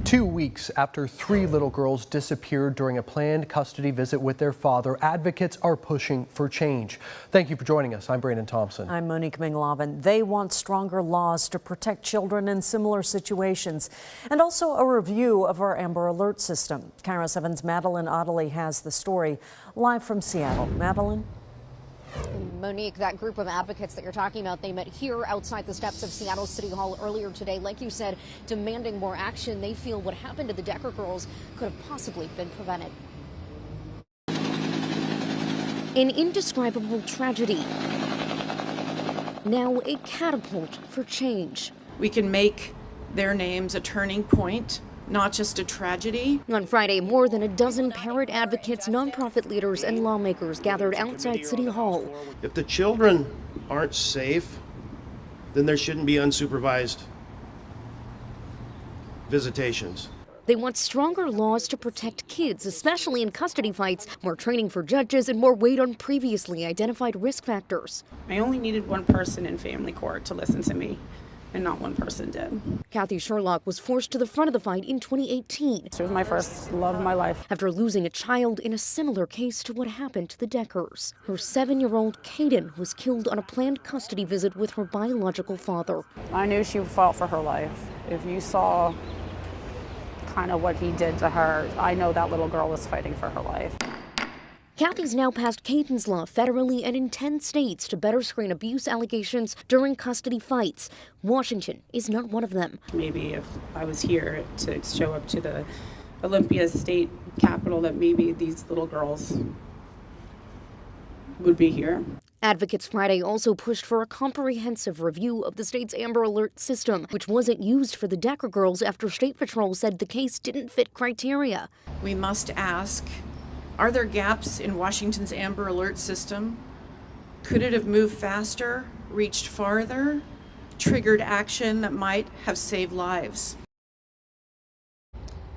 2 weeks after 3 little girls disappeared during a planned custody visit with their father, advocates are pushing for change. Thank you for joining us. I'm Brandon Thompson. I'm Monique Minglavin. They want stronger laws to protect children in similar situations, and also a review of our Amber Alert system. KIRO 7's Madeline Ottley has the story live from Seattle. Madeline? Monique, that group of advocates that you're talking about, they met here outside the steps of Seattle City Hall earlier today. Like you said, demanding more action. They feel what happened to the Decker girls could have possibly been prevented. An indescribable tragedy. Now a catapult for change. We can make their names a turning point, not just a tragedy. On Friday, more than a dozen parent advocates, nonprofit leaders, and lawmakers gathered outside City Hall. If the children aren't safe, then there shouldn't be unsupervised visitations. They want stronger laws to protect kids, especially in custody fights, more training for judges, and more weight on previously identified risk factors. I only needed one person in family court to listen to me, and not one person did. Kathy Sherlock was forced to the front of the fight in 2018. She was my first love of my life. After losing a child in a similar case to what happened to the Deckers. Her 7-year-old Kaden was killed on a planned custody visit with her biological father. I knew she fought for her life. If you saw kind of what he did to her, I know that little girl was fighting for her life. Kathy's now passed Kaden's law federally and in 10 states to better screen abuse allegations during custody fights. Washington is not one of them. Maybe if I was here to show up to the Olympia State Capitol, that maybe these little girls would be here. Advocates Friday also pushed for a comprehensive review of the state's Amber Alert system, which wasn't used for the Decker girls after State Patrol said the case didn't fit criteria. We must ask, are there gaps in Washington's Amber Alert system? Could it have moved faster, reached farther, triggered action that might have saved lives?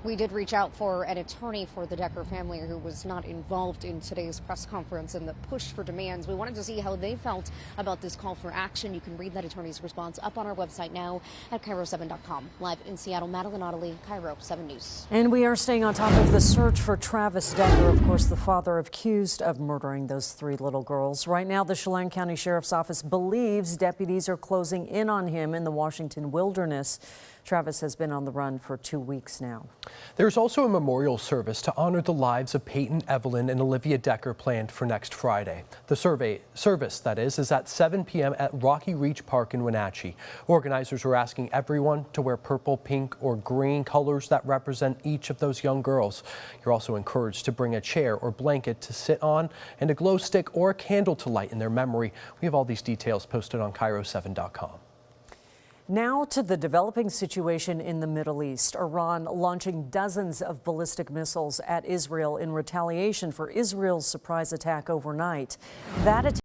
We did reach out for an attorney for the Decker family who was not involved in today's press conference and the push for demands. We wanted to see how they felt about this call for action. You can read that attorney's response up on our website now at KIRO7.com. Live in Seattle, Madeline Ottley, KIRO 7 News. And we are staying on top of the search for Travis Decker, of course, the father accused of murdering those 3 little girls. Right now, the Chelan County Sheriff's Office believes deputies are closing in on him in the Washington wilderness. Travis has been on the run for 2 weeks now. There's also a memorial service to honor the lives of Peyton, Evelyn, and Olivia Decker planned for next Friday. The service, that is at 7 p.m. at Rocky Reach Park in Wenatchee. Organizers are asking everyone to wear purple, pink, or green colors that represent each of those young girls. You're also encouraged to bring a chair or blanket to sit on and a glow stick or a candle to light in their memory. We have all these details posted on KIRO7.com. Now to the developing situation in the Middle East. Iran launching dozens of ballistic missiles at Israel in retaliation for Israel's surprise attack overnight. That attack